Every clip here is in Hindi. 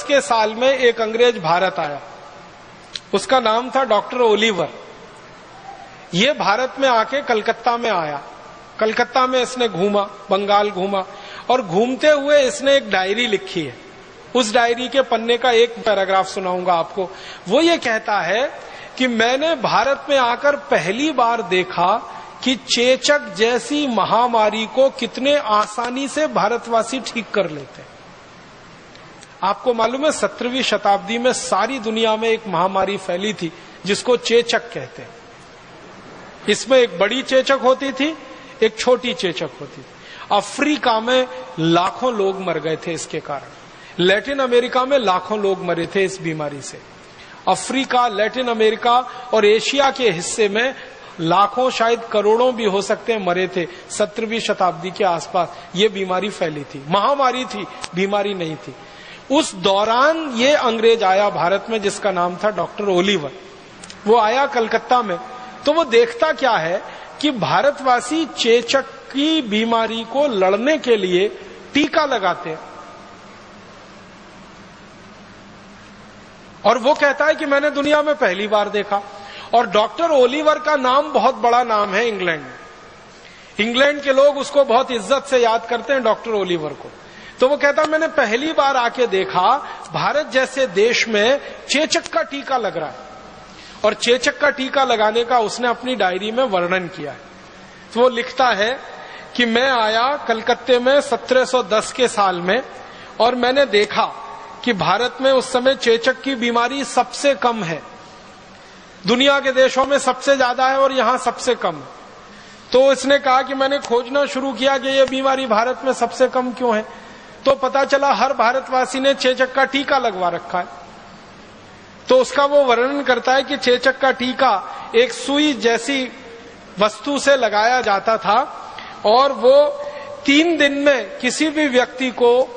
के साल में एक अंग्रेज भारत आया, उसका नाम था डॉक्टर ओलिवर। ये भारत में आके कलकत्ता में आया, कलकत्ता में इसने घूमा, बंगाल घूमा, और घूमते हुए इसने एक डायरी लिखी है। उस डायरी के पन्ने का एक पैराग्राफ सुनाऊंगा आपको। वो ये कहता है कि मैंने भारत में आकर पहली बार देखा कि चेचक जैसी महामारी को कितने आसानी से भारतवासी ठीक कर लेते हैं। आपको मालूम है 17वीं शताब्दी में सारी दुनिया में एक महामारी फैली थी जिसको चेचक कहते हैं। इसमें एक बड़ी चेचक होती थी, एक छोटी चेचक होती थी। अफ्रीका में लाखों लोग मर गए थे इसके कारण। लैटिन अमेरिका में लाखों लोग मरे थे इस बीमारी से। अफ्रीका, लैटिन अमेरिका और एशिया के हिस्से में लाखों, शायद करोड़ों भी हो सकते हैं, मरे थे 17वीं शताब्दी के आसपास। ये बीमारी फैली थी, महामारी थी, बीमारी नहीं थी। उस दौरान ये अंग्रेज आया भारत में जिसका नाम था डॉक्टर ओलिवर। वो आया कलकत्ता में, तो वो देखता क्या है कि भारतवासी चेचक की बीमारी को लड़ने के लिए टीका लगाते हैं। और वो कहता है कि मैंने दुनिया में पहली बार देखा। और डॉक्टर ओलिवर का नाम बहुत बड़ा नाम है इंग्लैंड में। इंग्लैंड के लोग उसको बहुत इज्जत से याद करते हैं, डॉक्टर ओलिवर को। तो वो कहता मैंने पहली बार आके देखा भारत जैसे देश में चेचक का टीका लग रहा है। और चेचक का टीका लगाने का उसने अपनी डायरी में वर्णन किया है। तो वो लिखता है कि मैं आया कलकत्ते में 1710 के साल में, और मैंने देखा कि भारत में उस समय चेचक की बीमारी सबसे कम है। दुनिया के देशों में सबसे ज्यादा है और यहां सबसे कम है। तो इसने कहा कि मैंने खोजना शुरू किया कि यह बीमारी भारत में सबसे कम क्यों है। तो पता चला हर भारतवासी ने चेचक का टीका लगवा रखा है। तो उसका वो वर्णन करता है कि चेचक का टीका एक सुई जैसी वस्तु से लगाया जाता था, और वो 3 दिन में किसी भी व्यक्ति को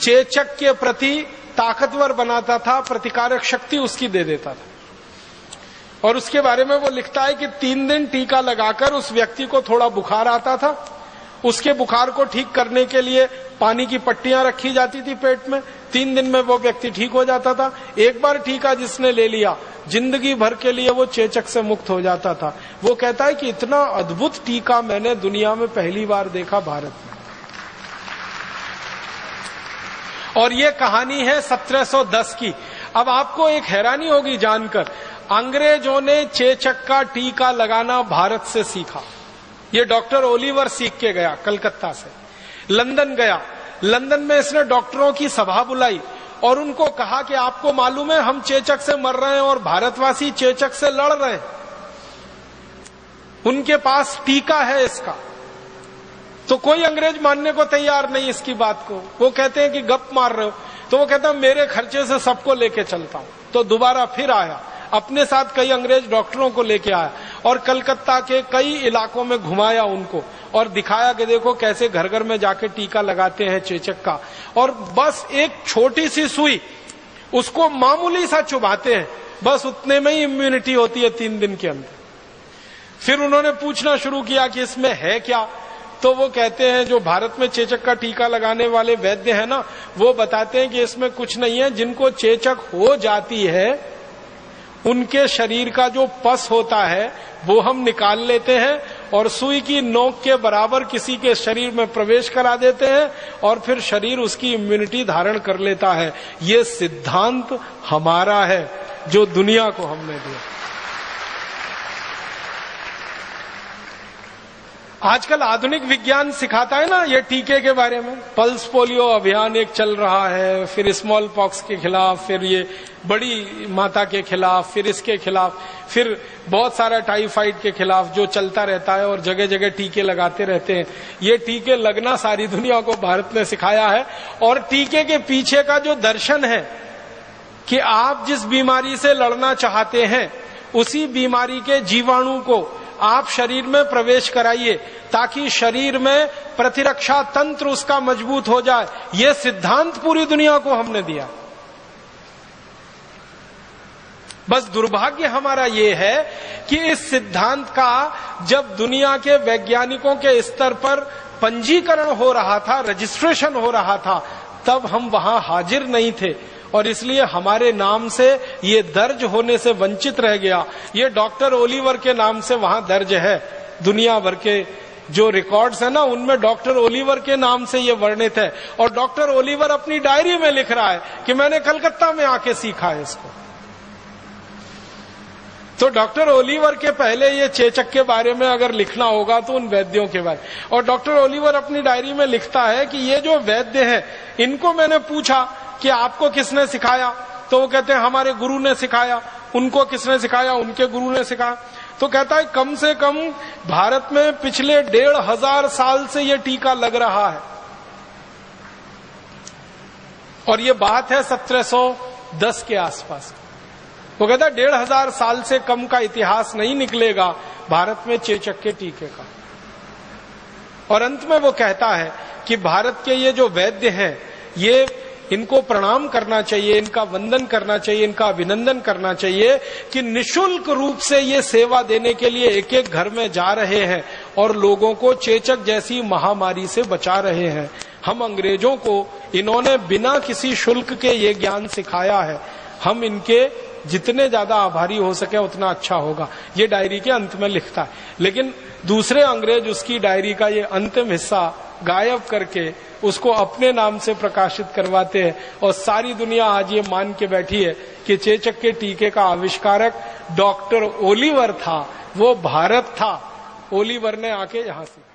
चेचक के प्रति ताकतवर बनाता था, प्रतिकारक शक्ति उसकी दे देता था। और उसके बारे में वो लिखता है कि 3 दिन टीका लगाकर उस व्यक्ति को थोड़ा बुखार आता था। उसके बुखार को ठीक करने के लिए पानी की पट्टियां रखी जाती थी पेट में। 3 दिन में वो व्यक्ति ठीक हो जाता था। एक बार टीका जिसने ले लिया, जिंदगी भर के लिए वो चेचक से मुक्त हो जाता था। वो कहता है कि इतना अद्भुत टीका मैंने दुनिया में पहली बार देखा भारत में। और ये कहानी है 1710 की। अब आपको एक हैरानी होगी जानकर, अंग्रेजों ने चेचक का टीका लगाना भारत से सीखा। ये डॉक्टर ओलिवर सीख के गया कलकत्ता से, लंदन गया। लंदन में इसने डॉक्टरों की सभा बुलाई और उनको कहा कि आपको मालूम है हम चेचक से मर रहे हैं और भारतवासी चेचक से लड़ रहे हैं, उनके पास टीका है इसका। तो कोई अंग्रेज मानने को तैयार नहीं इसकी बात को। वो कहते हैं कि गप मार रहे हो। तो वो कहता मेरे खर्चे से सबको लेके चलता हूं। तो दोबारा फिर आया, अपने साथ कई अंग्रेज डॉक्टरों को लेके आया और कलकत्ता के कई इलाकों में घुमाया उनको और दिखाया कि देखो कैसे घर घर में जाके टीका लगाते हैं चेचक का। और बस एक छोटी सी सुई, उसको मामूली सा चुभाते हैं, बस उतने में ही इम्यूनिटी होती है 3 दिन के अंदर। फिर उन्होंने पूछना शुरू किया कि इसमें है क्या। तो वो कहते हैं, जो भारत में चेचक का टीका लगाने वाले वैद्य हैं ना, वो बताते हैं कि इसमें कुछ नहीं है। जिनको चेचक हो जाती है उनके शरीर का जो पस होता है वो हम निकाल लेते हैं और सुई की नोक के बराबर किसी के शरीर में प्रवेश करा देते हैं और फिर शरीर उसकी इम्यूनिटी धारण कर लेता है। ये सिद्धांत हमारा है जो दुनिया को हमने दिया। आजकल आधुनिक विज्ञान सिखाता है ना ये टीके के बारे में। पल्स पोलियो अभियान एक चल रहा है, फिर स्मॉल पॉक्स के खिलाफ, फिर ये बड़ी माता के खिलाफ, फिर इसके खिलाफ, फिर बहुत सारा टाइफाइड के खिलाफ जो चलता रहता है और जगह जगह टीके लगाते रहते हैं। ये टीके लगना सारी दुनिया को भारत ने सिखाया है। और टीके के पीछे का जो दर्शन है कि आप जिस बीमारी से लड़ना चाहते हैं उसी बीमारी के जीवाणु को आप शरीर में प्रवेश कराइए ताकि शरीर में प्रतिरक्षा तंत्र उसका मजबूत हो जाए। यह सिद्धांत पूरी दुनिया को हमने दिया। बस दुर्भाग्य हमारा ये है कि इस सिद्धांत का जब दुनिया के वैज्ञानिकों के स्तर पर पंजीकरण हो रहा था, रजिस्ट्रेशन हो रहा था, तब हम वहां हाजिर नहीं थे और इसलिए हमारे नाम से ये दर्ज होने से वंचित रह गया। ये डॉक्टर ओलिवर के नाम से वहां दर्ज है। दुनिया भर के जो रिकॉर्ड्स है ना, उनमें डॉक्टर ओलिवर के नाम से ये वर्णित है। और डॉक्टर ओलिवर अपनी डायरी में लिख रहा है कि मैंने कलकत्ता में आके सीखा है इसको। तो डॉक्टर ओलिवर के पहले ये चेचक के बारे में अगर लिखना होगा तो उन वैद्यों के बारे में। और डॉक्टर ओलिवर अपनी डायरी में लिखता है कि ये जो वैद्य हैं, इनको मैंने पूछा कि आपको किसने सिखाया, तो वो कहते हैं हमारे गुरु ने सिखाया। उनको किसने सिखाया, उनके गुरु ने सिखाया। तो कहता है कम से कम भारत में पिछले 1500 साल से ये टीका लग रहा है। और ये बात है 1710 के आसपास। वो कहता है 1500 साल से कम का इतिहास नहीं निकलेगा भारत में चेचक के टीके का। और अंत में वो कहता है कि भारत के ये जो वैद्य हैं, ये इनको प्रणाम करना चाहिए, इनका वंदन करना चाहिए, इनका अभिनंदन करना चाहिए कि निशुल्क रूप से ये सेवा देने के लिए एक एक घर में जा रहे हैं और लोगों को चेचक जैसी महामारी से बचा रहे हैं। हम अंग्रेजों को इन्होंने बिना किसी शुल्क के ये ज्ञान सिखाया है। हम इनके जितने ज्यादा आभारी हो सके उतना अच्छा होगा, ये डायरी के अंत में लिखता है। लेकिन दूसरे अंग्रेज उसकी डायरी का ये अंतिम हिस्सा गायब करके उसको अपने नाम से प्रकाशित करवाते हैं। और सारी दुनिया आज ये मान के बैठी है कि चेचक के टीके का आविष्कारक डॉक्टर ओलिवर था, वो भारत था। ओलिवर ने आके यहां से